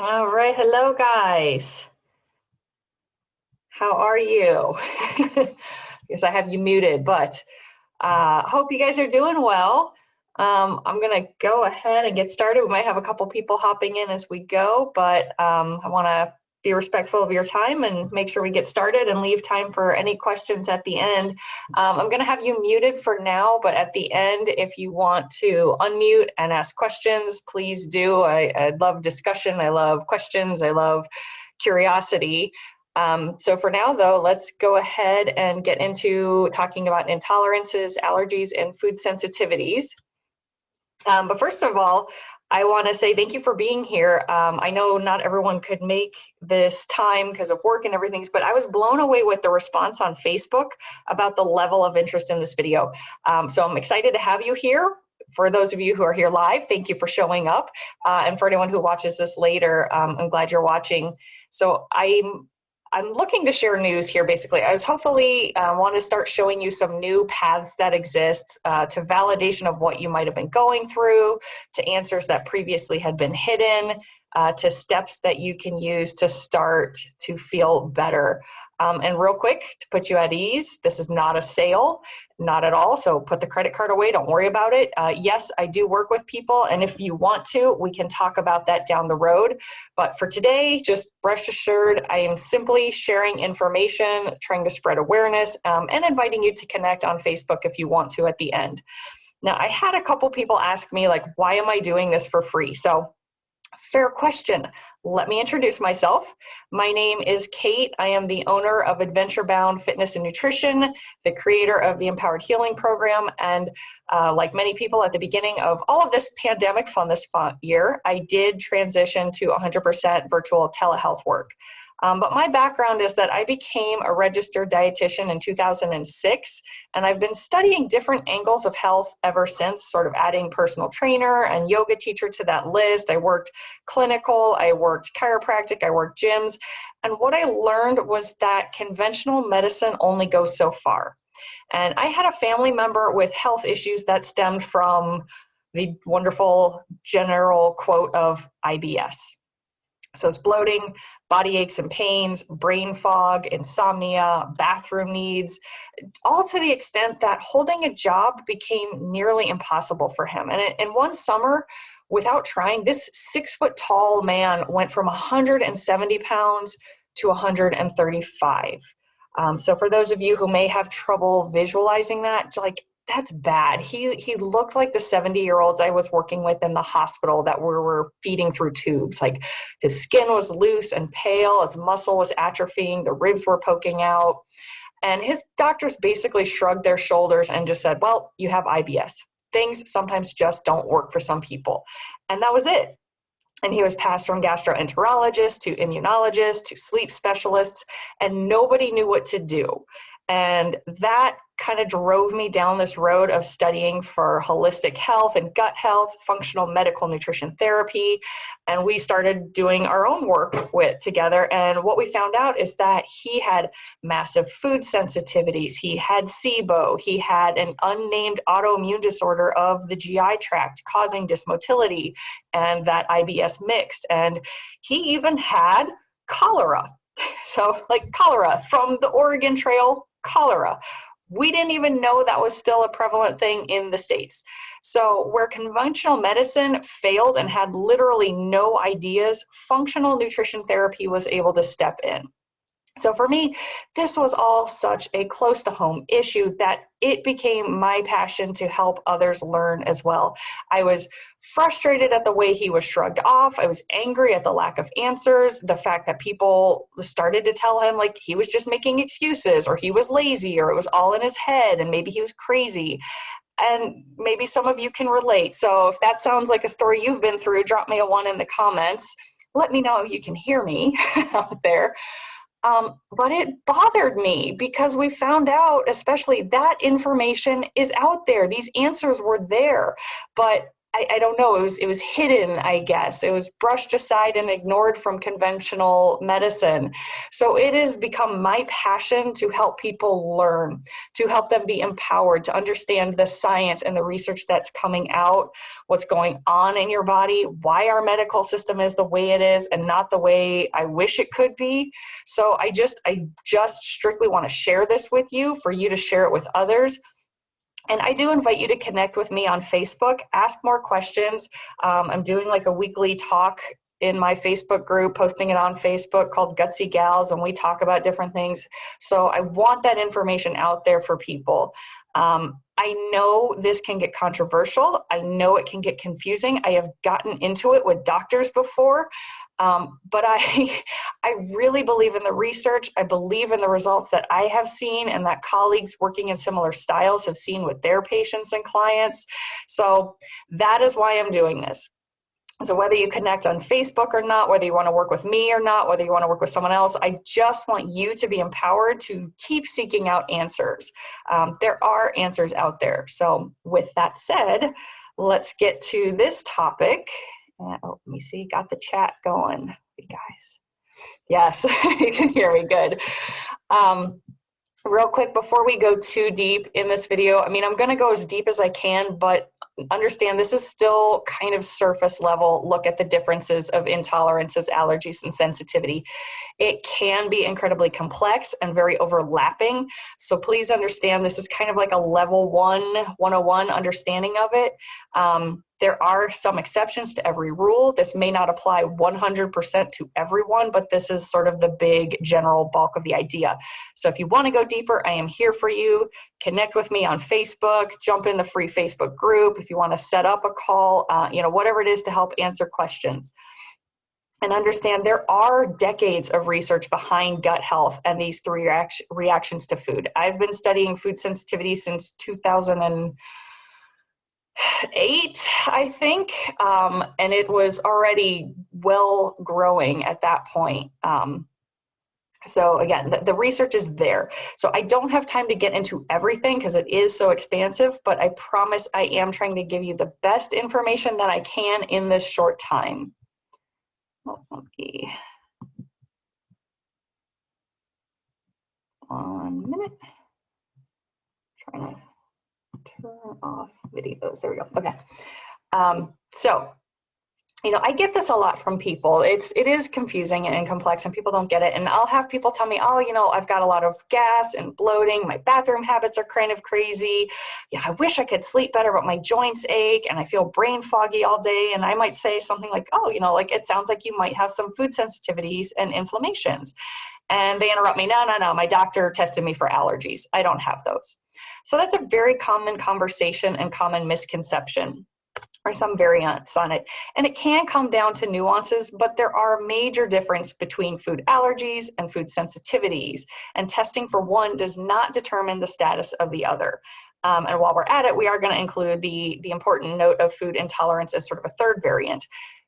All right, hello guys. How are you? Guess I have you muted, but hope you guys are doing well. I'm gonna go ahead and get started. We might have a couple people hopping in as we go, but I want to be respectful of your time and make sure we get started and leave time for any questions at the end. I'm gonna have you muted for now, but at the end, if you want to unmute and ask questions, please do. I love discussion. I love questions. I love curiosity. So for now, though, let's go ahead and get into talking about intolerances, allergies, and food sensitivities. But first of all, I want to say thank you for being here. I know not everyone could make this time because of work and everything, but I was blown away with the response on Facebook about the level of interest in this video. So I'm excited to have you here. For those of you who are here live, thank you for showing up. And for anyone who watches this later, I'm glad you're watching. So I'm looking to share news here, basically. I was hopefully want to start showing you some new paths that exist to validation of what you might have been going through, to answers that previously had been hidden, to steps that you can use to start to feel better. And real quick, to put you at ease, this is not a sale, not at all. So put the credit card away, don't worry about it. Yes, I do work with people, and if you want to, we can talk about that down the road. But for today, just rest assured, I am simply sharing information, trying to spread awareness, and inviting you to connect on Facebook if you want to at the end. Now, I had a couple people ask me, like, why am I doing this for free? So fair question. Let me introduce myself. My name is Kate. I am the owner of Adventure Bound Fitness and Nutrition, the creator of the Empowered Healing Program, and like many people at the beginning of all of this pandemic fun this year, I did transition to 100% virtual telehealth work. But my background is that I became a registered dietitian in 2006, and I've been studying different angles of health ever since, sort of adding personal trainer and yoga teacher to that list. I worked clinical, I worked chiropractic, I worked gyms, and what I learned was that conventional medicine only goes so far. And I had a family member with health issues that stemmed from the wonderful general quote of IBS. So it's bloating, body aches and pains, brain fog, insomnia, bathroom needs, all to the extent that holding a job became nearly impossible for him. And in one summer, without trying, this 6 foot tall man went from 170 pounds to 135. So for those of you who may have trouble visualizing that, like, that's bad. He looked like the 70-year-olds I was working with in the hospital that were feeding through tubes. Like, his skin was loose and pale, his muscle was atrophying, the ribs were poking out. And his doctors basically shrugged their shoulders and just said, well, you have IBS. Things sometimes just don't work for some people. And that was it. And he was passed from gastroenterologists to immunologists to sleep specialists, and nobody knew what to do. And that kind of drove me down this road of studying for holistic health and gut health, functional medical nutrition therapy. And we started doing our own work together. And what we found out is that he had massive food sensitivities. He had SIBO. He had an unnamed autoimmune disorder of the GI tract causing dysmotility, and that IBS mixed. And he even had cholera. So, like, cholera from the Oregon Trail, cholera. We didn't even know that was still a prevalent thing in the States. So where conventional medicine failed and had literally no ideas, functional nutrition therapy was able to step in. So for me, this was all such a close to home issue that it became my passion to help others learn as well. I was frustrated at the way he was shrugged off. I was angry at the lack of answers, the fact that people started to tell him like he was just making excuses, or he was lazy, or it was all in his head, and maybe he was crazy. And maybe some of you can relate. So if that sounds like a story you've been through, drop me a 1 in the comments. Let me know you can hear me out there. But it bothered me because we found out, especially, that information is out there. These answers were there, but I don't know, it was hidden, I guess. It was brushed aside and ignored from conventional medicine. So it has become my passion to help people learn, to help them be empowered, to understand the science and the research that's coming out, what's going on in your body, why our medical system is the way it is and not the way I wish it could be. So I just strictly want to share this with you for you to share it with others. And I do invite you to connect with me on Facebook, ask more questions. I'm doing like a weekly talk in my Facebook group, posting it on Facebook called Gutsy Gals, and we talk about different things. So I want that information out there for people. I know this can get controversial. I know it can get confusing. I have gotten into it with doctors before. But I really believe in the research. I believe in the results that I have seen and that colleagues working in similar styles have seen with their patients and clients. So that is why I'm doing this. So whether you connect on Facebook or not, whether you want to work with me or not, whether you want to work with someone else, I just want you to be empowered to keep seeking out answers. There are answers out there. So with that said, let's get to this topic. Oh, let me see, got the chat going, you guys. Yes, you can hear me good. Real quick, before we go too deep in this video, I mean, I'm going to go as deep as I can, but understand this is still kind of surface level look at the differences of intolerances, allergies, and sensitivity. It can be incredibly complex and very overlapping. So please understand this is kind of like a level 101 understanding of it. There are some exceptions to every rule. This may not apply 100% to everyone, but this is sort of the big general bulk of the idea. So if you want to go deeper, I am here for you. Connect with me on Facebook, jump in the free Facebook group. If you want to set up a call, whatever it is to help answer questions. And understand there are decades of research behind gut health and these three reactions to food. I've been studying food sensitivity since 2008, I think, and it was already well growing at that point. So again, the research is there. So I don't have time to get into everything because it is so expansive, but I promise I am trying to give you the best information that I can in this short time. Okay. 1 minute. Trying to turn off videos. There we go. Okay. So, I get this a lot from people. It is confusing and complex and people don't get it. And I'll have people tell me, oh, I've got a lot of gas and bloating. My bathroom habits are kind of crazy. I wish I could sleep better, but my joints ache and I feel brain foggy all day. And I might say something like, it sounds like you might have some food sensitivities and inflammations. And they interrupt me, no, my doctor tested me for allergies. I don't have those. So that's a very common conversation and common misconception, or some variants on it. And it can come down to nuances, but there are major differences between food allergies and food sensitivities. And testing for one does not determine the status of the other. And while we're at it, we are going to include the important note of food intolerance as sort of a third variant.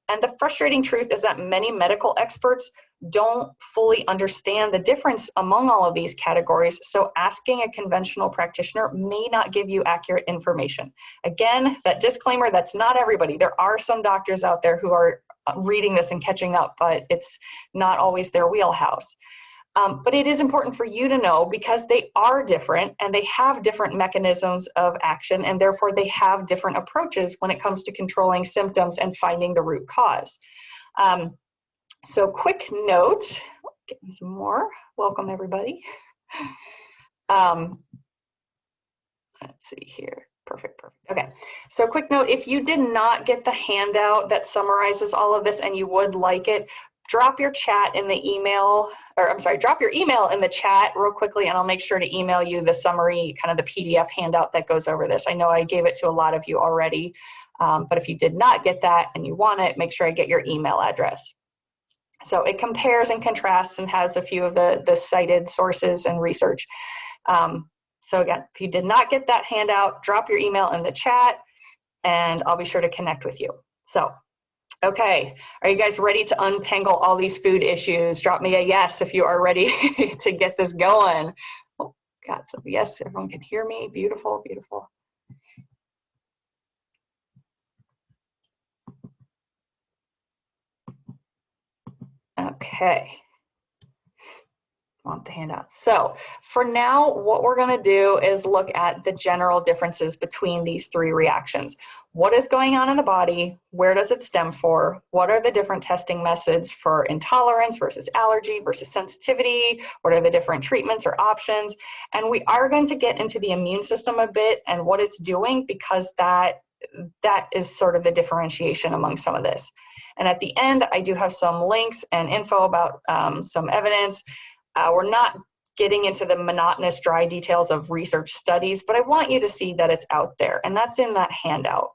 And the frustrating truth is that many medical experts don't fully understand the difference among all of these categories, so asking a conventional practitioner may not give you accurate information. Again, that disclaimer, that's not everybody. There are some doctors out there who are reading this and catching up, but it's not always their wheelhouse. But it is important for you to know because they are different and they have different mechanisms of action, and therefore they have different approaches when it comes to controlling symptoms and finding the root cause. So quick note, getting some more. Welcome everybody. Let's see here. Perfect. Okay. So quick note, if you did not get the handout that summarizes all of this and you would like it, drop your chat in the email, drop your email in the chat real quickly and I'll make sure to email you the summary, kind of the PDF handout that goes over this. I know I gave it to a lot of you already, but if you did not get that and you want it, make sure I get your email address. So it compares and contrasts and has a few of the cited sources and research. So again, if you did not get that handout, drop your email in the chat and I'll be sure to connect with you. So, okay, are you guys ready to untangle all these food issues? Drop me a yes if you are ready to get this going. Oh, got some yes, everyone can hear me. Beautiful, beautiful. Okay. Want the handout. So for now, what we're going to do is look at the general differences between these three reactions. What is going on in the body? Where does it stem for? What are the different testing methods for intolerance versus allergy versus sensitivity? What are the different treatments or options? And we are going to get into the immune system a bit and what it's doing, because that is sort of the differentiation among some of this. And at the end, I do have some links and info about some evidence. We're not getting into the monotonous, dry details of research studies, but I want you to see that it's out there, and that's in that handout.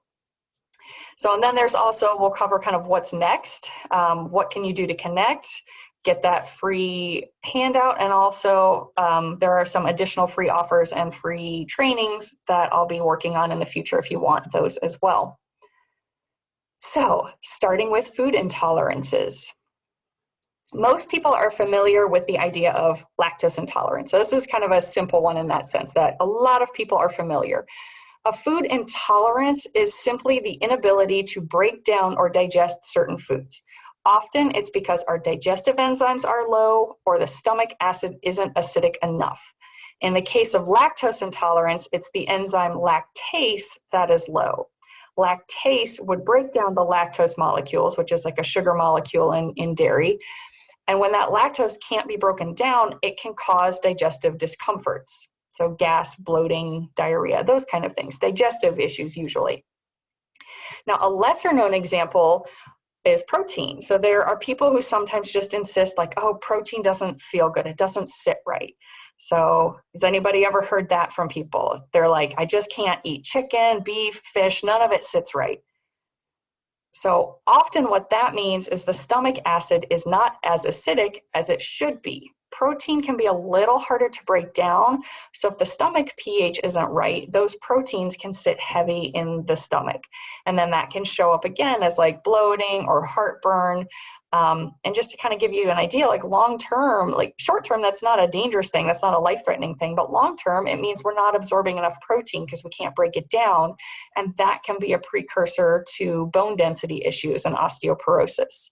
So, and then there's also, we'll cover kind of what's next, what can you do to connect, get that free handout, and also there are some additional free offers and free trainings that I'll be working on in the future if you want those as well. So, starting with food intolerances. Most people are familiar with the idea of lactose intolerance. So this is kind of a simple one in that sense, that a lot of people are familiar. A food intolerance is simply the inability to break down or digest certain foods. Often it's because our digestive enzymes are low or the stomach acid isn't acidic enough. In the case of lactose intolerance, it's the enzyme lactase that is low. Lactase would break down the lactose molecules, which is like a sugar molecule in dairy. And when that lactose can't be broken down, it can cause digestive discomforts. So gas, bloating, diarrhea, those kind of things, digestive issues usually. Now, a lesser known example is protein. So there are people who sometimes just insist like, oh, protein doesn't feel good. It doesn't sit right. So has anybody ever heard that from people? They're like, I just can't eat chicken, beef, fish, none of it sits right. So often what that means is the stomach acid is not as acidic as it should be. Protein can be a little harder to break down. So if the stomach pH isn't right, those proteins can sit heavy in the stomach. And then that can show up again as like bloating or heartburn. And just to kind of give you an idea, like long-term, like short-term, that's not a dangerous thing. That's not a life-threatening thing. But long-term, it means we're not absorbing enough protein because we can't break it down. And that can be a precursor to bone density issues and osteoporosis.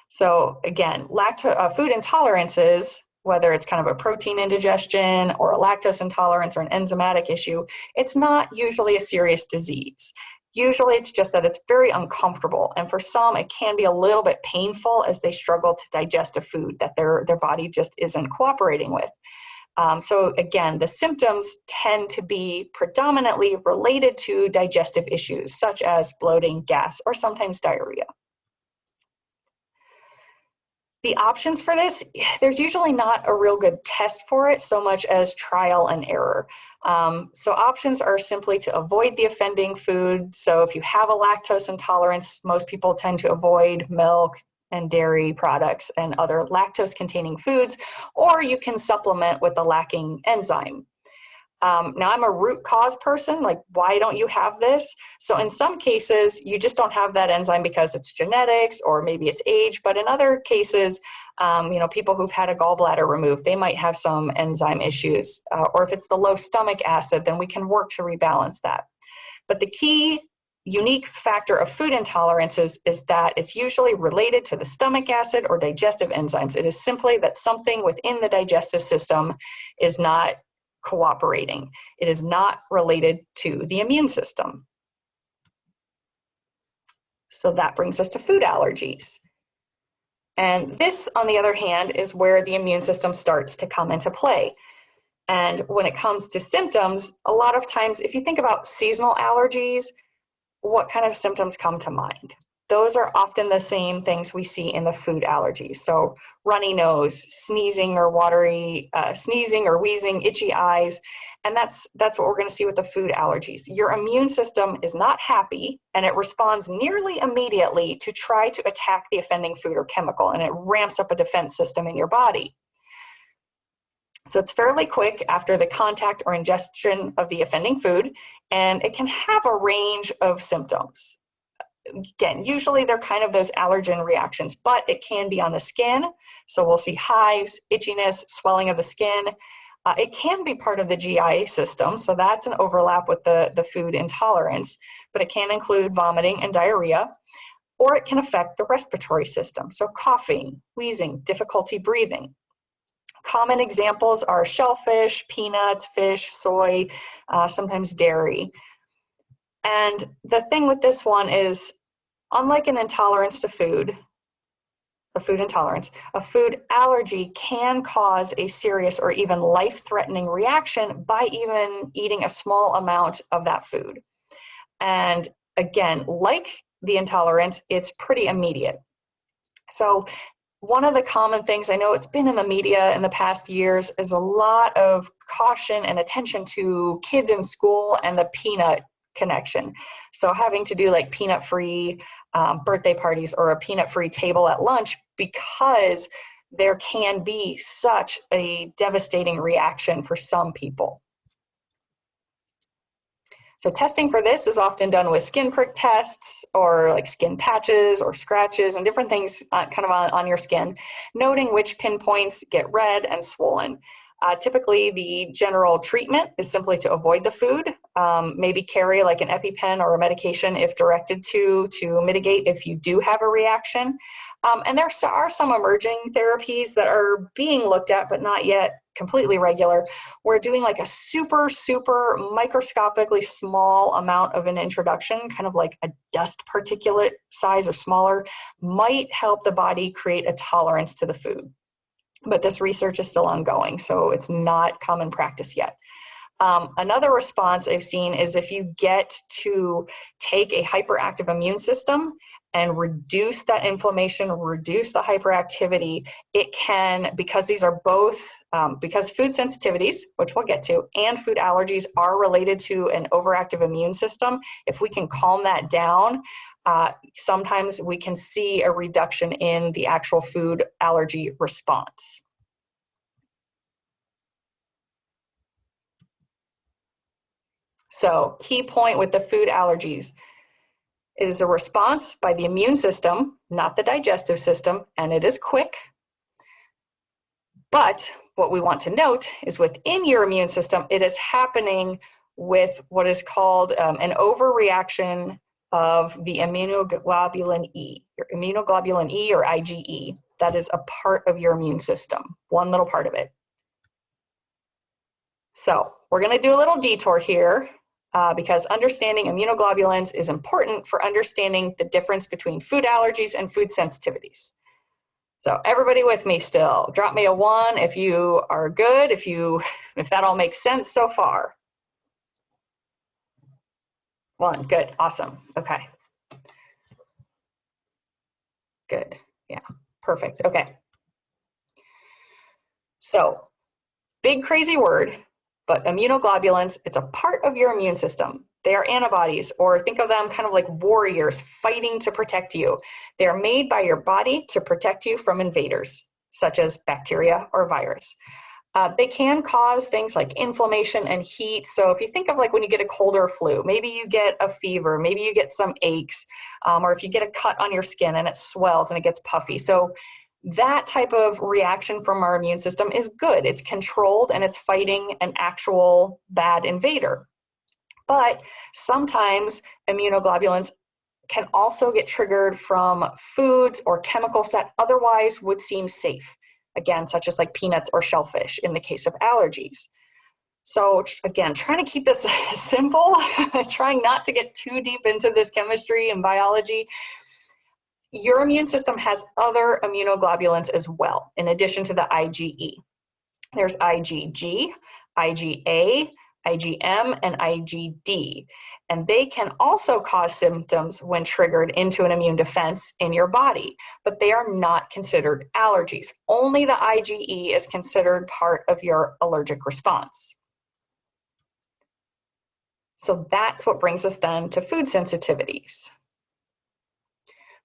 So again, food intolerances, whether it's kind of a protein indigestion or a lactose intolerance or an enzymatic issue, it's not usually a serious disease. Usually it's just that it's very uncomfortable. And for some, it can be a little bit painful as they struggle to digest a food that their body just isn't cooperating with. So again, the symptoms tend to be predominantly related to digestive issues, such as bloating, gas, or sometimes diarrhea. The options for this, there's usually not a real good test for it so much as trial and error. So options are simply to avoid the offending food. So if you have a lactose intolerance, most people tend to avoid milk and dairy products and other lactose-containing foods, or you can supplement with the lacking enzyme. Now I'm a root cause person, like why don't you have this? So in some cases, you just don't have that enzyme because it's genetics or maybe it's age, but in other cases, people who've had a gallbladder removed, they might have some enzyme issues. Or if it's the low stomach acid, then we can work to rebalance that. But the key unique factor of food intolerances is that it's usually related to the stomach acid or digestive enzymes. It is simply that something within the digestive system is not cooperating. It is not related to the immune system. So that brings us to food allergies. And this, on the other hand, is where the immune system starts to come into play. And when it comes to symptoms, a lot of times, if you think about seasonal allergies, what kind of symptoms come to mind? Those are often the same things we see in the food allergies. So runny nose, sneezing or wheezing, itchy eyes. And that's what we're going to see with the food allergies. Your immune system is not happy and it responds nearly immediately to try to attack the offending food or chemical, and it ramps up a defense system in your body. So it's fairly quick after the contact or ingestion of the offending food, and it can have a range of symptoms. Again, usually they're kind of those allergen reactions, but it can be on the skin. So we'll see hives, itchiness, swelling of the skin. It can be part of the GI system, so that's an overlap with the food intolerance, but it can include vomiting and diarrhea. or it can affect the respiratory system. So coughing, wheezing, difficulty breathing. Common examples are shellfish, peanuts, fish, soy, sometimes dairy. And the thing with this one is, unlike an intolerance to food, a food intolerance, a food allergy can cause a serious or even life-threatening reaction by even eating a small amount of that food. And again, like the intolerance, it's pretty immediate. So one of the common things, I know it's been in the media in the past years, is a lot of caution and attention to kids in school and the peanut connection. So having to do like peanut-free birthday parties or a peanut-free table at lunch, because there can be such a devastating reaction for some people. So testing for this is often done with skin prick tests or like skin patches or scratches and different things kind of on your skin, noting which pinpoints get red and swollen. Typically, the general treatment is simply to avoid the food, maybe carry like an EpiPen or a medication if directed to mitigate if you do have a reaction. And there are some emerging therapies that are being looked at, but not yet completely regular. We're doing like a super, super microscopically small amount of an introduction, kind of like a dust particulate size or smaller, might help the body create a tolerance to the food. But this research is still ongoing, so it's not common practice yet. Another response I've seen is if you get to take a hyperactive immune system and reduce that inflammation, reduce the hyperactivity, it can, because these are both, because food sensitivities, which we'll get to, and food allergies are related to an overactive immune system, if we can calm that down, sometimes we can see a reduction in the actual food allergy response. So, key point with the food allergies. It is a response by the immune system, not the digestive system, and it is quick. But what we want to note is within your immune system, it is happening with what is called an overreaction of the immunoglobulin E, your immunoglobulin E or IgE. That is a part of your immune system, one little part of it. So we're going to do a little detour here because understanding immunoglobulins is important for understanding the difference between food allergies and food sensitivities. So everybody with me still, drop me a 1 if you are good, if that all makes sense so far. 1, good, awesome, okay. Good, yeah, perfect, okay. So, big crazy word, but immunoglobulins, it's a part of your immune system. They are antibodies, or think of them kind of like warriors fighting to protect you. They are made by your body to protect you from invaders, such as bacteria or virus. They can cause things like inflammation and heat. So if you think of like when you get a cold or flu, maybe you get a fever, maybe you get some aches, or if you get a cut on your skin and it swells and it gets puffy. So that type of reaction from our immune system is good. It's controlled and it's fighting an actual bad invader. But sometimes immunoglobulins can also get triggered from foods or chemicals that otherwise would seem safe. Again, such as like peanuts or shellfish in the case of allergies. So again, trying to keep this simple, trying not to get too deep into this chemistry and biology. Your immune system has other immunoglobulins as well, in addition to the IgE. There's IgG, IgA, IgM, and IgD. And they can also cause symptoms when triggered into an immune defense in your body, but they are not considered allergies. Only the IgE is considered part of your allergic response. So that's what brings us then to food sensitivities.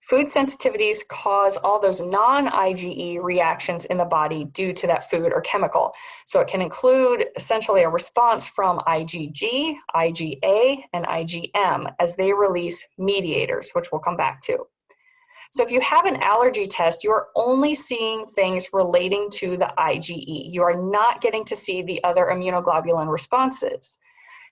Food sensitivities cause all those non-IgE reactions in the body due to that food or chemical. So it can include essentially a response from IgG, IgA, and IgM as they release mediators, which we'll come back to. So if you have an allergy test, you are only seeing things relating to the IgE. You are not getting to see the other immunoglobulin responses.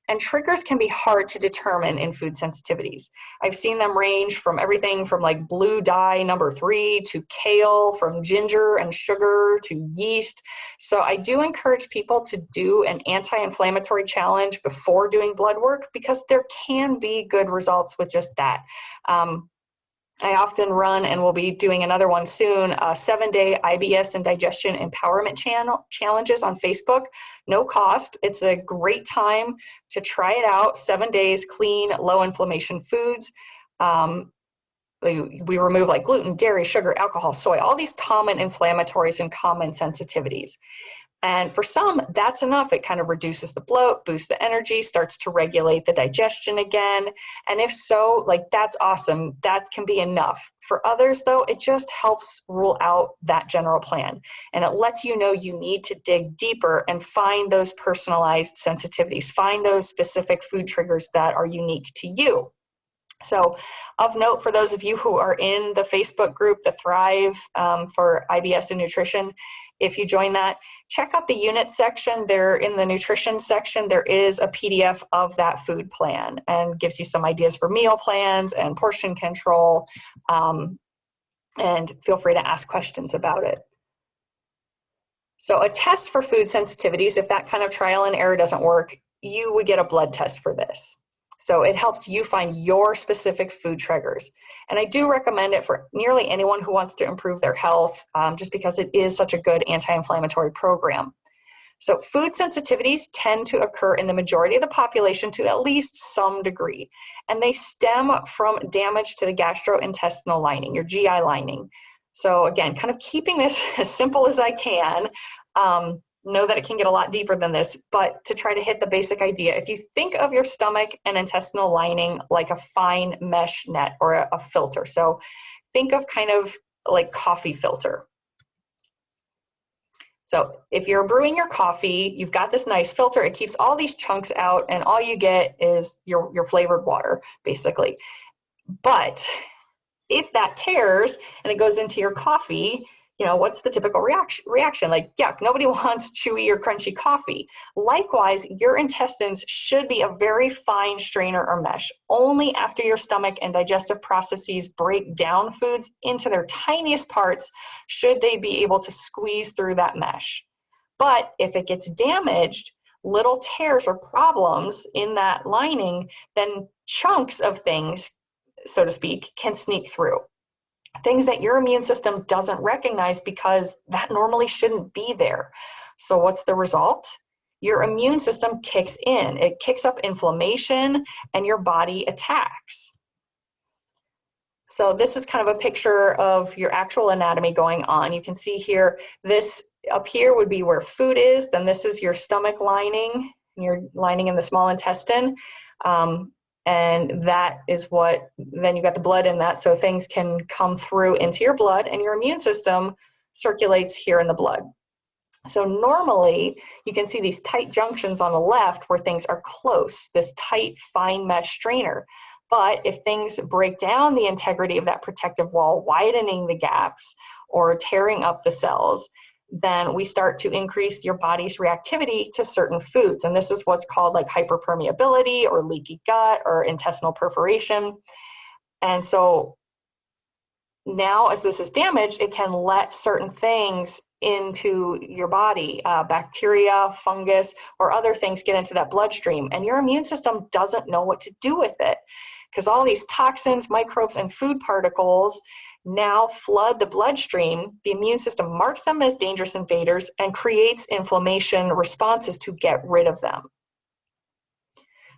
And triggers can be hard to determine in food sensitivities. I've seen them range from everything from like blue dye number 3 to kale, from ginger and sugar to yeast. So I do encourage people to do an anti-inflammatory challenge before doing blood work, because there can be good results with just that. I often run, and we'll be doing another one soon, 7-day IBS and digestion empowerment challenges on Facebook. No cost. It's a great time to try it out. 7 days, clean, low inflammation foods. We remove like gluten, dairy, sugar, alcohol, soy, all these common inflammatories and common sensitivities. And for some, that's enough. It kind of reduces the bloat, boosts the energy, starts to regulate the digestion again. And if so, like, that's awesome. That can be enough. For others, though, it just helps rule out that general plan. And it lets you know you need to dig deeper and find those personalized sensitivities, find those specific food triggers that are unique to you. So of note, for those of you who are in the Facebook group, the Thrive for IBS and Nutrition, if you join that, check out the unit section. There in the nutrition section, there is a PDF of that food plan and gives you some ideas for meal plans and portion control. And feel free to ask questions about it. So a test for food sensitivities, if that kind of trial and error doesn't work, you would get a blood test for this. So it helps you find your specific food triggers. And I do recommend it for nearly anyone who wants to improve their health, just because it is such a good anti-inflammatory program. So food sensitivities tend to occur in the majority of the population to at least some degree. And they stem from damage to the gastrointestinal lining, your GI lining. So again, kind of keeping this as simple as I can. Know that it can get a lot deeper than this, but to try to hit the basic idea, if you think of your stomach and intestinal lining like a fine mesh net or a filter. So think of kind of like coffee filter. So if you're brewing your coffee, you've got this nice filter, it keeps all these chunks out, and all you get is your flavored water, basically. But if that tears and it goes into your coffee, you know, what's the typical reaction? Like, yuck, nobody wants chewy or crunchy coffee. Likewise, your intestines should be a very fine strainer or mesh. Only after your stomach and digestive processes break down foods into their tiniest parts should they be able to squeeze through that mesh. But if it gets damaged, little tears or problems in that lining, then chunks of things, so to speak, can sneak through. Things that your immune system doesn't recognize because that normally shouldn't be there. So what's the result? Your immune system kicks in. It kicks up inflammation and your body attacks. So this is kind of a picture of your actual anatomy going on. You can see here, this up here would be where food is. Then this is your stomach lining, your lining in the small intestine. And that is what, then you got the blood in that, so things can come through into your blood, and your immune system circulates here in the blood. So normally, you can see these tight junctions on the left where things are close, this tight, fine mesh strainer. But if things break down the integrity of that protective wall, widening the gaps or tearing up the cells, then we start to increase your body's reactivity to certain foods. And this is what's called like hyperpermeability or leaky gut or intestinal perforation. And so now as this is damaged, it can let certain things into your body, bacteria, fungus, or other things get into that bloodstream. And your immune system doesn't know what to do with it, because all these toxins, microbes, and food particles now flood the bloodstream. The immune system marks them as dangerous invaders and creates inflammation responses to get rid of them.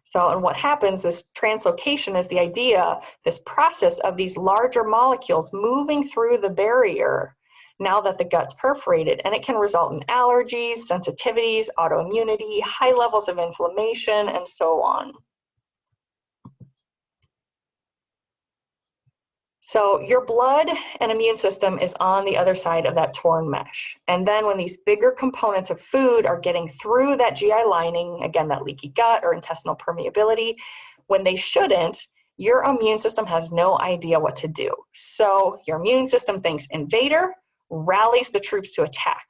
So, and what happens is translocation is the idea, this process of these larger molecules moving through the barrier now that the gut's perforated, and it can result in allergies, sensitivities, autoimmunity, high levels of inflammation, and so on. So your blood and immune system is on the other side of that torn mesh. And then when these bigger components of food are getting through that GI lining, again, that leaky gut or intestinal permeability, when they shouldn't, your immune system has no idea what to do. So your immune system thinks invader, rallies the troops to attack.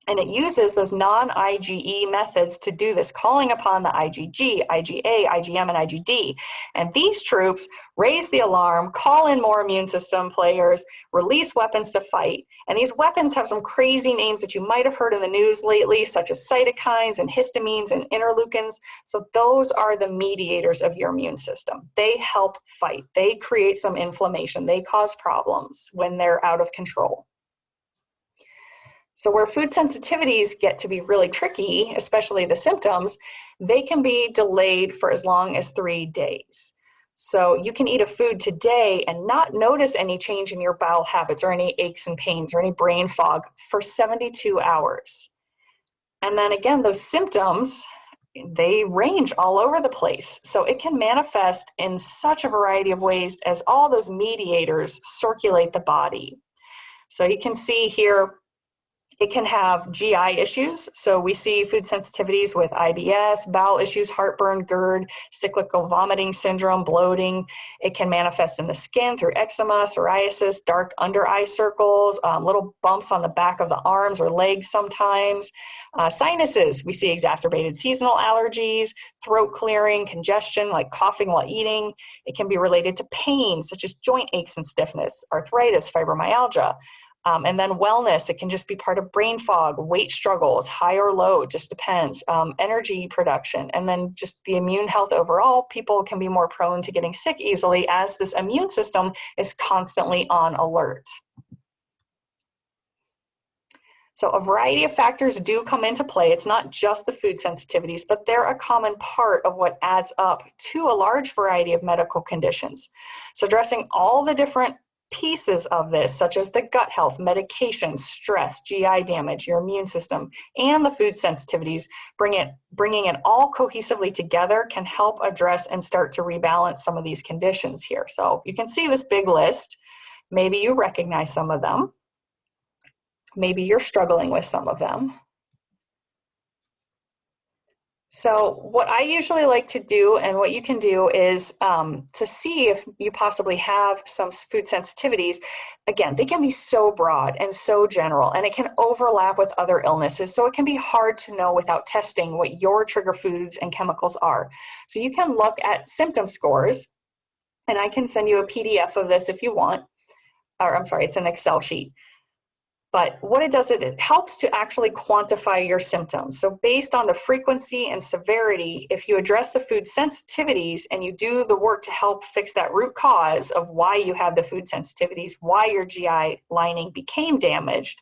And it uses those non-IgE methods to do this, calling upon the IgG, IgA, IgM, and IgD. And these troops raise the alarm, call in more immune system players, release weapons to fight. And these weapons have some crazy names that you might have heard in the news lately, such as cytokines and histamines and interleukins. So those are the mediators of your immune system. They help fight. They create some inflammation. They cause problems when they're out of control. So where food sensitivities get to be really tricky, especially the symptoms, they can be delayed for as long as 3 days. So you can eat a food today and not notice any change in your bowel habits or any aches and pains or any brain fog for 72 hours. And then again, those symptoms, they range all over the place. So it can manifest in such a variety of ways as all those mediators circulate the body. So you can see here, it can have GI issues. So we see food sensitivities with IBS, bowel issues, heartburn, GERD, cyclical vomiting syndrome, bloating. It can manifest in the skin through eczema, psoriasis, dark under eye circles, little bumps on the back of the arms or legs sometimes. Sinuses, we see exacerbated seasonal allergies, throat clearing, congestion, like coughing while eating. It can be related to pain, such as joint aches and stiffness, arthritis, fibromyalgia. And then wellness, it can just be part of brain fog, weight struggles, high or low, just depends, energy production, and then just the immune health overall. People can be more prone to getting sick easily as this immune system is constantly on alert. So a variety of factors do come into play. It's not just the food sensitivities, but they're a common part of what adds up to a large variety of medical conditions. So addressing all the different pieces of this, such as the gut health, medications, stress, GI damage, your immune system, and the food sensitivities, bringing it all cohesively together can help address and start to rebalance some of these conditions here. So you can see this big list. Maybe you recognize some of them. Maybe you're struggling with some of them. So what I usually like to do, and what you can do, is to see if you possibly have some food sensitivities. Again, they can be so broad and so general, and it can overlap with other illnesses. So it can be hard to know without testing what your trigger foods and chemicals are. So you can look at symptom scores, and I can send you a PDF of this if you want, or I'm sorry, it's an Excel sheet. But what it does, it helps to actually quantify your symptoms. So based on the frequency and severity, if you address the food sensitivities and you do the work to help fix that root cause of why you have the food sensitivities, why your GI lining became damaged,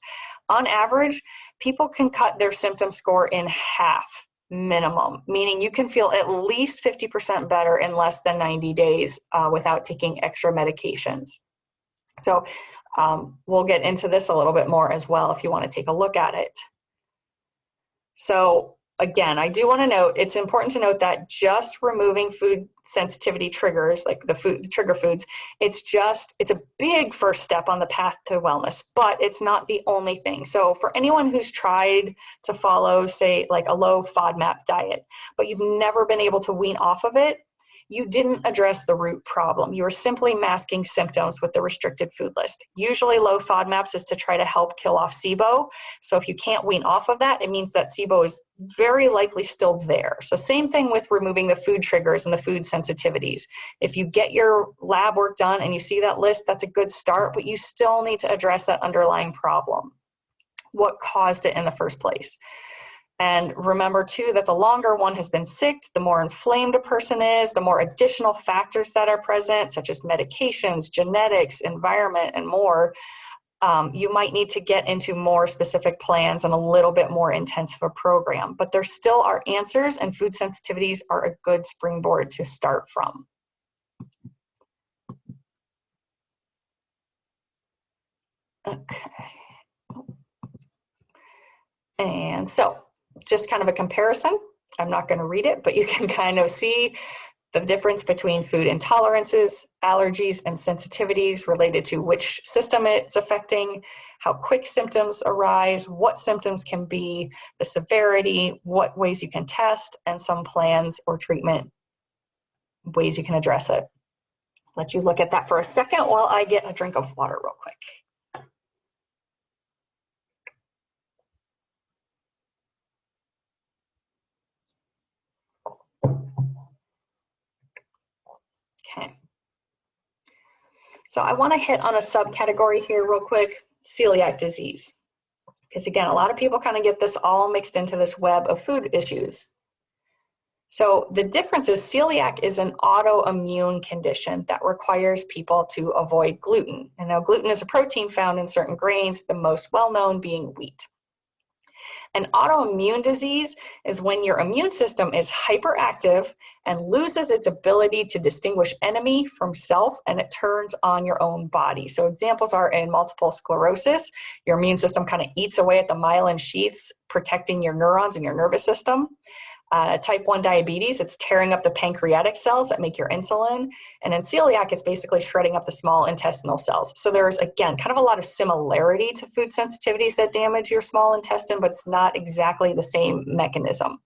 on average, people can cut their symptom score in half minimum, meaning you can feel at least 50% better in less than 90 days without taking extra medications. So we'll get into this a little bit more as well if you want to take a look at it. So again, I do want to note, it's important to note that just removing food sensitivity triggers, like the trigger foods, it's a big first step on the path to wellness, but it's not the only thing. So for anyone who's tried to follow, say, like a low FODMAP diet, but you've never been able to wean off of it, you didn't address the root problem. You are simply masking symptoms with the restricted food list. Usually low FODMAPs is to try to help kill off SIBO. So if you can't wean off of that, it means that SIBO is very likely still there. So same thing with removing the food triggers and the food sensitivities. If you get your lab work done and you see that list, that's a good start, but you still need to address that underlying problem. What caused it in the first place? And remember too that the longer one has been sick, the more inflamed a person is, the more additional factors that are present, such as medications, genetics, environment, and more. You might need to get into more specific plans and a little bit more intensive a program, but there still are answers, and food sensitivities are a good springboard to start from. Okay. And so, just kind of a comparison. I'm not going to read it, but you can kind of see the difference between food intolerances, allergies, and sensitivities related to which system it's affecting, how quick symptoms arise, what symptoms can be, the severity, what ways you can test, and some plans or treatment ways you can address it. Let you look at that for a second while I get a drink of water real quick. Okay. So I want to hit on a subcategory here real quick, celiac disease. Because again, a lot of people kind of get this all mixed into this web of food issues. So the difference is celiac is an autoimmune condition that requires people to avoid gluten. And now gluten is a protein found in certain grains, the most well-known being wheat. An autoimmune disease is when your immune system is hyperactive and loses its ability to distinguish enemy from self, and it turns on your own body. So examples are in multiple sclerosis, your immune system kind of eats away at the myelin sheaths, protecting your neurons and your nervous system. Type 1 diabetes, it's tearing up the pancreatic cells that make your insulin. And in celiac, it's basically shredding up the small intestinal cells. So there's, again, kind of a lot of similarity to food sensitivities that damage your small intestine, but it's not exactly the same mechanism.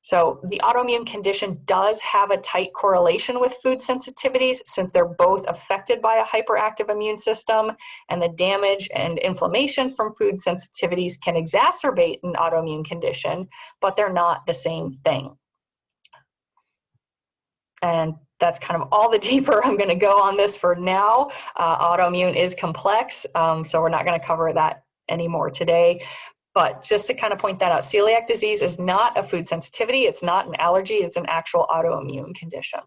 So the autoimmune condition does have a tight correlation with food sensitivities since they're both affected by a hyperactive immune system, and the damage and inflammation from food sensitivities can exacerbate an autoimmune condition, but they're not the same thing. And that's kind of all the deeper I'm going to go on this for now. Autoimmune is complex, so we're not going to cover that anymore today. But just to kind of point that out, celiac disease is not a food sensitivity, it's not an allergy, it's an actual autoimmune condition.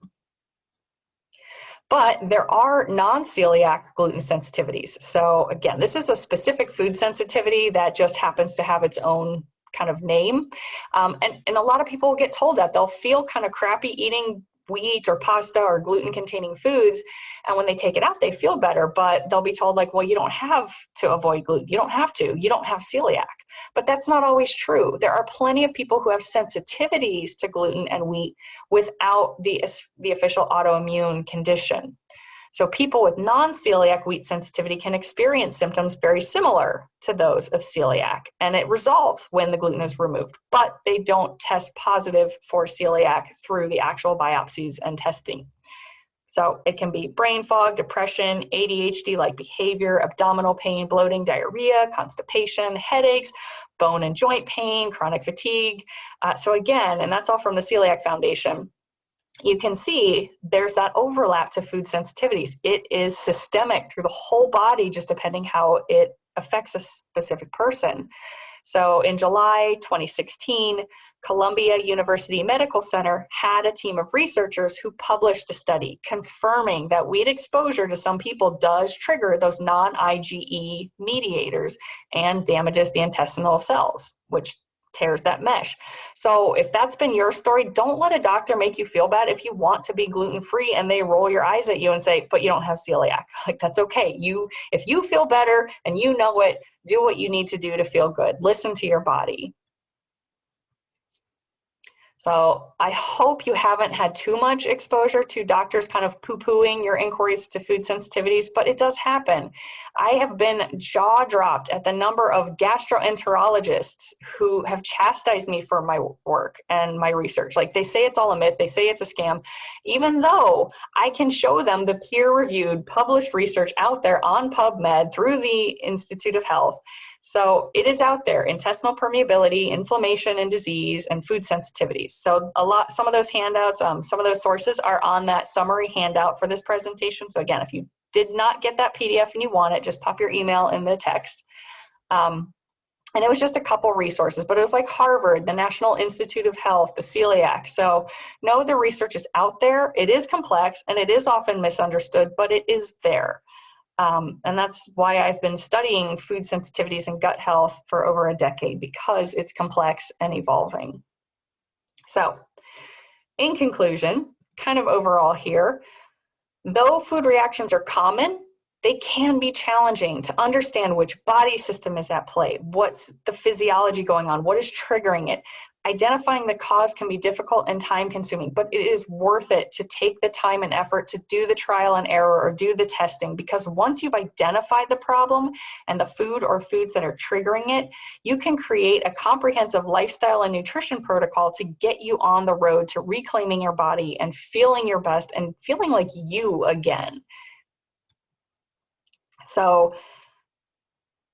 But there are non-celiac gluten sensitivities. So again, this is a specific food sensitivity that just happens to have its own kind of name. And a lot of people get told that they'll feel kind of crappy eating wheat or pasta or gluten containing foods, and when they take it out they feel better, but they'll be told like, well, you don't have to avoid gluten, you don't have celiac. But that's not always true. There are plenty of people who have sensitivities to gluten and wheat without the official autoimmune condition. So people with non-celiac wheat sensitivity can experience symptoms very similar to those of celiac, and it resolves when the gluten is removed, but they don't test positive for celiac through the actual biopsies and testing. So it can be brain fog, depression, ADHD-like behavior, abdominal pain, bloating, diarrhea, constipation, headaches, bone and joint pain, chronic fatigue. So again, and that's all from the Celiac Foundation, you can see there's that overlap to food sensitivities. It is systemic through the whole body, just depending how it affects a specific person. So in July 2016, Columbia University Medical Center had a team of researchers who published a study confirming that wheat exposure to some people does trigger those non-IgE mediators and damages the intestinal cells, which tears that mesh. So if that's been your story, don't let a doctor make you feel bad if you want to be gluten-free and they roll your eyes at you and say, but you don't have celiac. Like, that's okay. If you feel better and you know it, do what you need to do to feel good. Listen to your body. So I hope you haven't had too much exposure to doctors kind of poo-pooing your inquiries to food sensitivities, but it does happen. I have been jaw-dropped at the number of gastroenterologists who have chastised me for my work and my research. Like, they say it's all a myth, they say it's a scam, even though I can show them the peer-reviewed, published research out there on PubMed through the Institute of Health. So it is out there: intestinal permeability, inflammation and disease, and food sensitivities. So some of those handouts, some of those sources are on that summary handout for this presentation. So again, if you did not get that PDF and you want it, just pop your email in the text. And it was just a couple resources, but it was like Harvard, the National Institute of Health, the Celiac. So no, the research is out there. It is complex and it is often misunderstood, but it is there. And that's why I've been studying food sensitivities and gut health for over a decade, because it's complex and evolving. So in conclusion, kind of overall here, though food reactions are common, they can be challenging to understand which body system is at play, what's the physiology going on, what is triggering it. Identifying the cause can be difficult and time consuming, but it is worth it to take the time and effort to do the trial and error or do the testing, because once you've identified the problem and the food or foods that are triggering it, you can create a comprehensive lifestyle and nutrition protocol to get you on the road to reclaiming your body and feeling your best and feeling like you again. So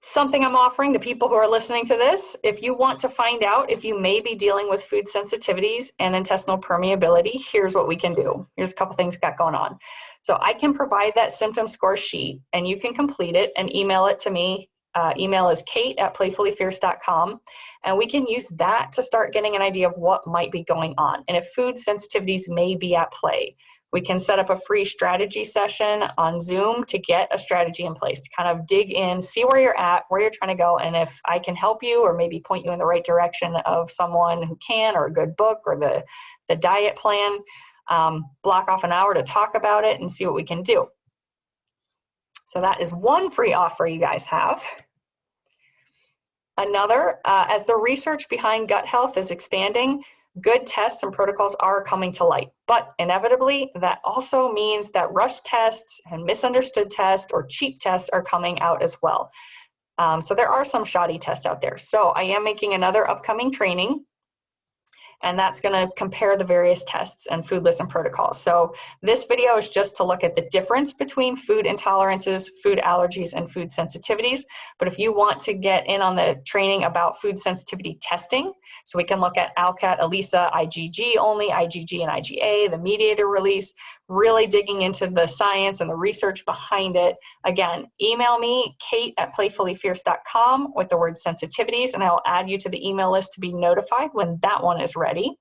something I'm offering to people who are listening to this. If you want to find out if you may be dealing with food sensitivities and intestinal permeability, here's what we can do. Here's a couple things got going on. So I can provide that symptom score sheet, and you can complete it and email it to me. Email is kate@playfullyfierce.com, and we can use that to start getting an idea of what might be going on and if food sensitivities may be at play. We can set up a free strategy session on Zoom to get a strategy in place, to kind of dig in, see where you're at, where you're trying to go, and if I can help you or maybe point you in the right direction of someone who can, or a good book, or the diet plan, block off an hour to talk about it and see what we can do. So that is one free offer you guys have. Another, as the research behind gut health is expanding, good tests and protocols are coming to light. But inevitably, that also means that rushed tests and misunderstood tests or cheap tests are coming out as well. So there are some shoddy tests out there. So I am making another upcoming training, and that's going to compare the various tests and food lists and protocols. So this video is just to look at the difference between food intolerances, food allergies, and food sensitivities. But if you want to get in on the training about food sensitivity testing, so we can look at ALCAT, ELISA, IgG only, IgG and IgA, the mediator release, really digging into the science and the research behind it. Again, email me, kate@playfullyfierce.com with the word sensitivities, and I will add you to the email list to be notified when that one is ready.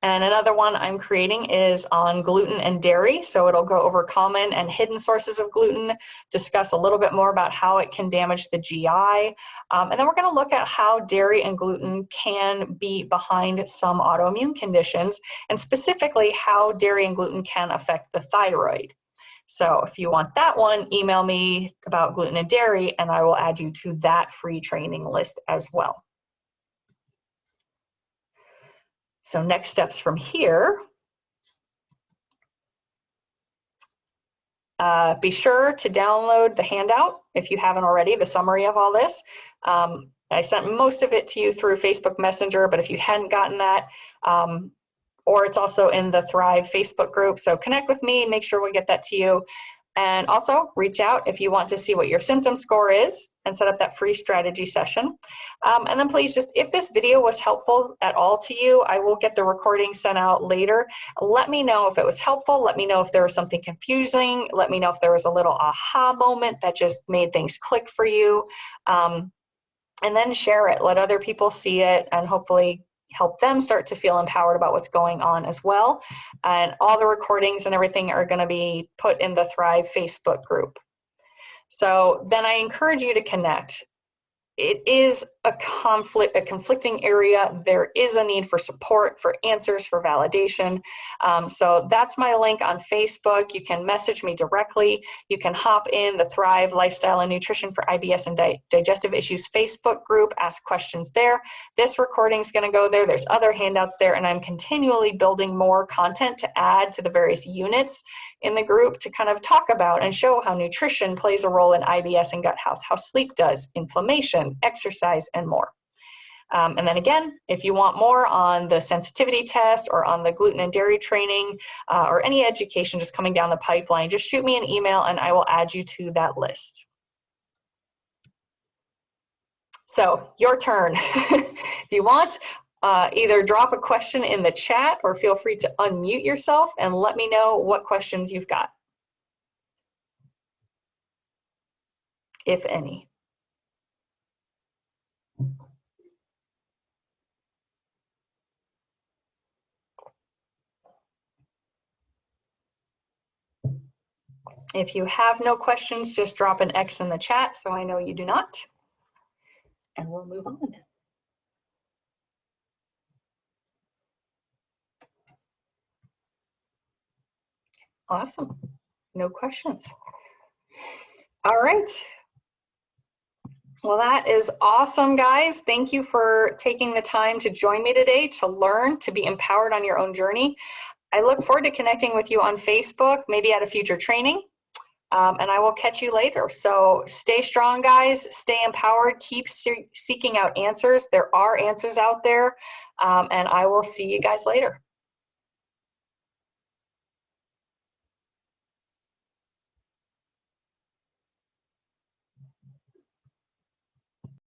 And another one I'm creating is on gluten and dairy. So it'll go over common and hidden sources of gluten, discuss a little bit more about how it can damage the GI. And then we're going to look at how dairy and gluten can be behind some autoimmune conditions, and specifically how dairy and gluten can affect the thyroid. So if you want that one, email me about gluten and dairy, and I will add you to that free training list as well. So next steps from here. Be sure to download the handout if you haven't already, the summary of all this. I sent most of it to you through Facebook Messenger, but if you hadn't gotten that, or it's also in the Thrive Facebook group, so connect with me, make sure we get that to you. And also reach out if you want to see what your symptom score is and set up that free strategy session. And then please just, if this video was helpful at all to you, I will get the recording sent out later. Let me know if it was helpful. Let me know if there was something confusing. Let me know if there was a little aha moment that just made things click for you. And then share it, let other people see it, and hopefully help them start to feel empowered about what's going on as well. And all the recordings and everything are going to be put in the Thrive Facebook group. So then I encourage you to connect. It is a conflicting area. There is a need for support, for answers, for validation. So that's my link on Facebook. You can message me directly. You can hop in the Thrive Lifestyle and Nutrition for IBS and Digestive Issues Facebook group, ask questions there. This recording is going to go there. There's other handouts there, and I'm continually building more content to add to the various units in the group to kind of talk about and show how nutrition plays a role in IBS and gut health, how sleep does, inflammation, exercise, and more. And then again, if you want more on the sensitivity test or on the gluten and dairy training or any education just coming down the pipeline, just shoot me an email and I will add you to that list. So your turn. If you want, either drop a question in the chat or feel free to unmute yourself and let me know what questions you've got, if any. If you have no questions, just drop an X in the chat so I know you do not. And we'll move on. Awesome. No questions. All right. Well, that is awesome, guys. Thank you for taking the time to join me today to learn, to be empowered on your own journey. I look forward to connecting with you on Facebook, maybe at a future training. And I will catch you later. So stay strong, guys. Stay empowered. Keep seeking out answers. There are answers out there. And I will see you guys later.